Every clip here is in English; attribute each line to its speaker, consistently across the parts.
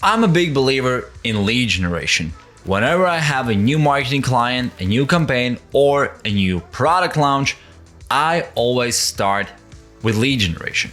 Speaker 1: I'm a big believer in lead generation. Whenever I have a new marketing client, a new campaign, or a new product launch, I always start with lead generation.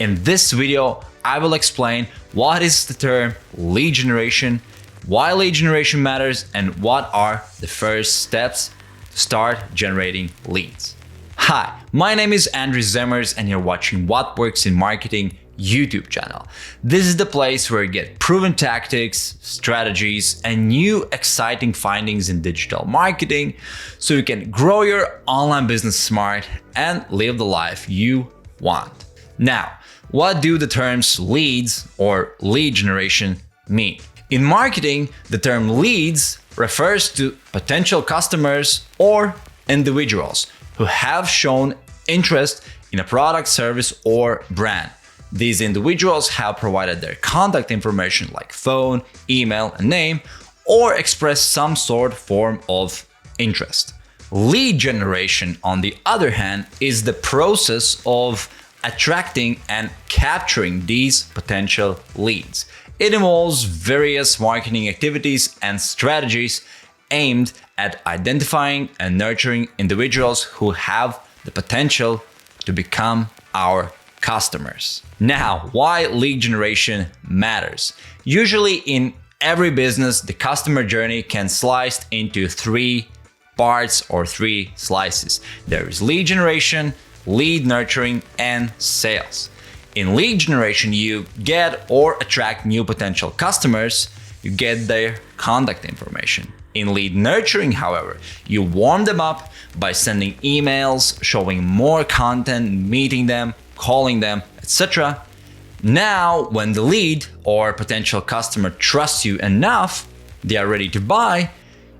Speaker 1: In this video, I will explain what is the term lead generation, why lead generation matters, and what are the first steps to start generating leads. Hi, my name is Andrew Zemmers and you're watching What Works in Marketing YouTube channel. This is the place where you get proven tactics, strategies, and new exciting findings in digital marketing so you can grow your online business smart and live the life you want. Now, what do the terms leads or lead generation mean? In marketing, the term leads refers to potential customers or individuals who have shown interest in a product, service, or brand. These individuals have provided their contact information like phone, email, and name, or expressed some form of interest. Lead generation, on the other hand, is the process of attracting and capturing these potential leads. It involves various marketing activities and strategies aimed at identifying and nurturing individuals who have the potential to become our customers. Now, why lead generation matters? Usually in every business, the customer journey can slice into three parts or three slices. There is lead generation, lead nurturing, and sales. In lead generation, you get or attract new potential customers, you get their contact information. In lead nurturing, however, you warm them up by sending emails, showing more content, meeting them, calling them, etc. Now, when the lead or potential customer trusts you enough, they are ready to buy,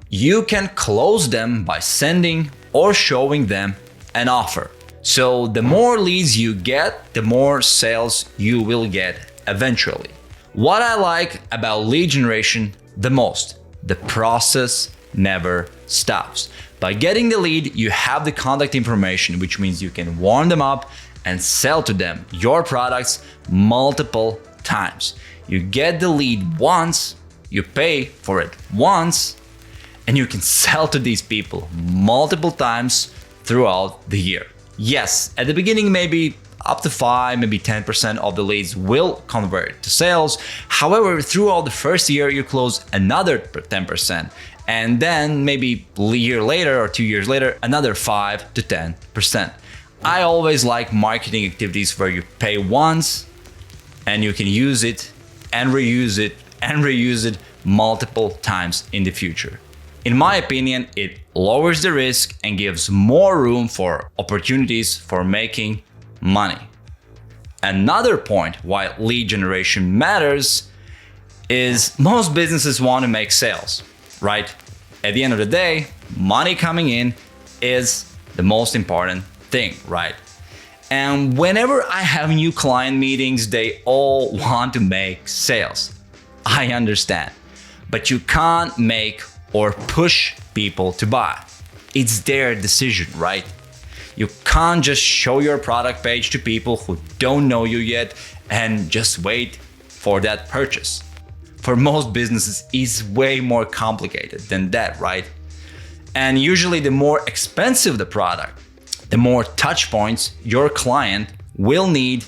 Speaker 1: you can close them by sending or showing them an offer. So the more leads you get, the more sales you will get eventually. What I like about lead generation the most, the process never stops. By getting the lead, you have the contact information, which means you can warm them up and sell to them your products multiple times. You get the lead once, you pay for it once, and you can sell to these people multiple times throughout the year. Yes, at the beginning, maybe up to 5, maybe 10% of the leads will convert to sales. However, throughout the first year, you close another 10%. And then maybe a year later or 2 years later, another 5 to 10%. I always like marketing activities where you pay once and you can use it and reuse it and reuse it multiple times in the future. In my opinion, it lowers the risk and gives more room for opportunities for making money. Another point why lead generation matters is most businesses want to make sales, right? At the end of the day, money coming in is the most important thing, right? And whenever I have new client meetings, they all want to make sales. I understand, but you can't make or push people to buy. It's their decision, right? You can't just show your product page to people who don't know you yet and just wait for that purchase. For most businesses, it's way more complicated than that, right? And usually the more expensive the product, the more touch points your client will need,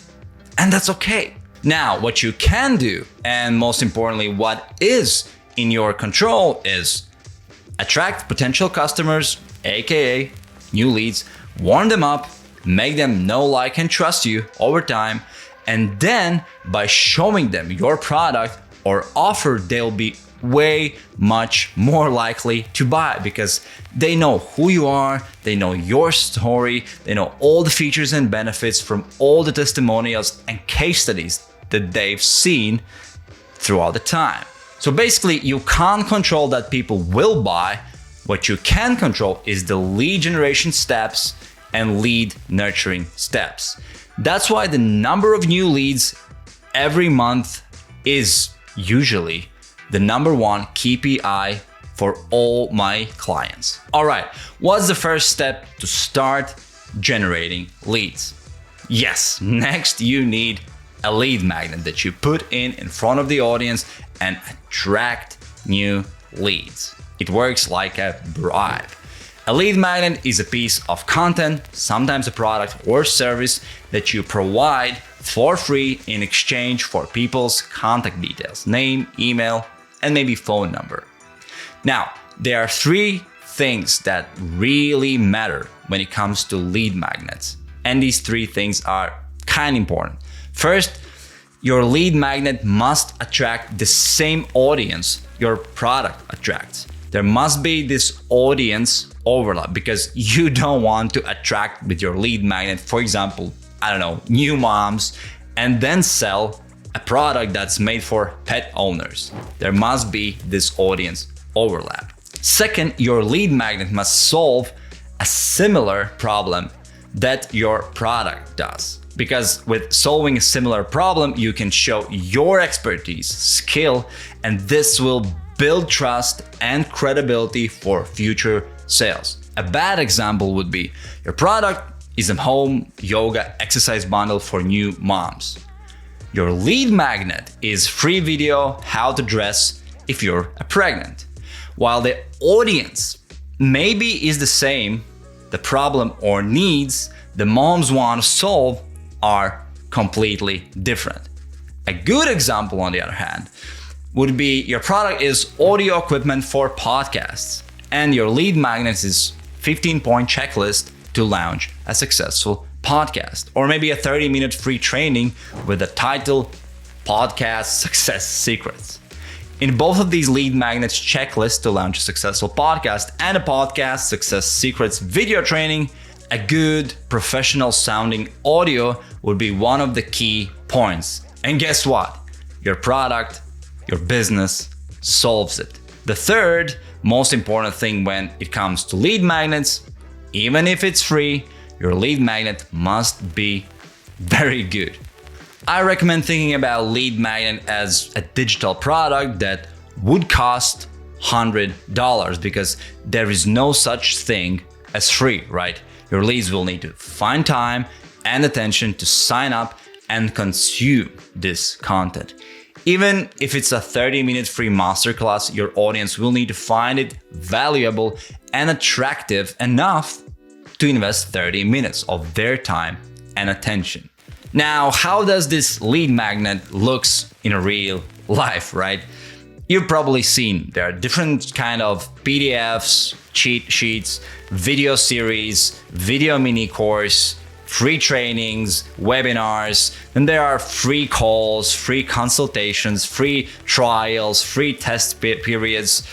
Speaker 1: and that's okay. Now, what you can do, and most importantly, what is in your control, is attract potential customers, aka new leads, warm them up, make them know, like, and trust you over time, and then by showing them your product or offer, they'll be way much more likely to buy because they know who you are, they know your story, they know all the features and benefits from all the testimonials and case studies that they've seen throughout the time. So basically, you can't control that people will buy. What you can control is the lead generation steps and lead nurturing steps. That's why the number of new leads every month is usually the number one KPI for all my clients. All right, what's the first step to start generating leads? Yes, next you need a lead magnet that you put in front of the audience and attract new leads. It works like a bribe. A lead magnet is a piece of content, sometimes a product or service that you provide for free in exchange for people's contact details, name, email, and maybe phone number. Now, there are three things that really matter when it comes to lead magnets. And these three things are kind of important. First, your lead magnet must attract the same audience your product attracts. There must be this audience overlap because you don't want to attract with your lead magnet, for example, new moms, and then sell a product that's made for pet owners. There must be this audience overlap. Second, your lead magnet must solve a similar problem that your product does. Because with solving a similar problem, you can show your expertise, skill, and this will build trust and credibility for future sales. A bad example would be your product is a home yoga exercise bundle for new moms. Your lead magnet is free video how to dress if you're pregnant. While the audience maybe is the same, the problem or needs the moms want to solve are completely different. A good example, on the other hand, would be your product is audio equipment for podcasts, and your lead magnet is 15-point checklist to launch a successful podcast, or maybe a 30-minute free training with the title Podcast Success Secrets. In both of these lead magnets checklist to launch a successful podcast and a podcast success secrets video training, a good professional sounding audio would be one of the key points. And guess what? Your product, your business solves it. The third most important thing when it comes to lead magnets, even if it's free, your lead magnet must be very good. I recommend thinking about lead magnet as a digital product that would cost $100 because there is no such thing as free, right? Your leads will need to find time and attention to sign up and consume this content. Even if it's a 30-minute free masterclass, your audience will need to find it valuable and attractive enough to invest 30 minutes of their time and attention. Now, how does this lead magnet looks in a real life, right? You've probably seen there are different kind of PDFs, cheat sheets, video series, video mini course, free trainings, webinars, then there are free calls, free consultations, free trials, free test periods,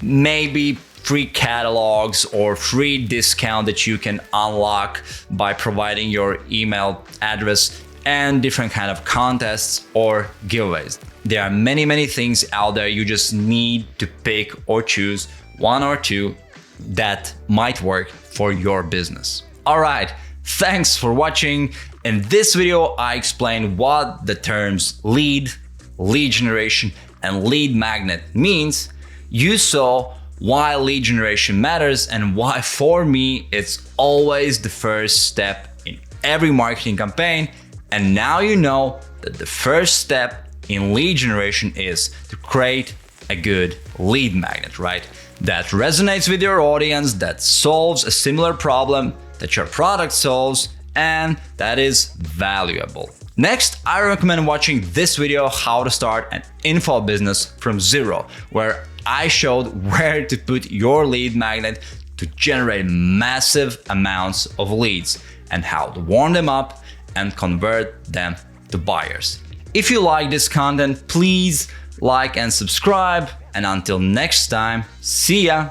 Speaker 1: maybe free catalogs or free discount that you can unlock by providing your email address, and different kind of contests or giveaways. There are many things out there. You just need to pick or choose one or two that might work for your business. All right, thanks for watching. In this video, I explained what the terms lead generation, and lead magnet means. You saw why lead generation matters and why, for me, it's always the first step in every marketing campaign. And now you know that the first step in lead generation is to create a good lead magnet, right? That resonates with your audience, that solves a similar problem that your product solves, and that is valuable. Next, I recommend watching this video, how to start an info business from zero, where I showed where to put your lead magnet to generate massive amounts of leads and how to warm them up and convert them to buyers. If you like this content, please like and subscribe. And until next time, see ya!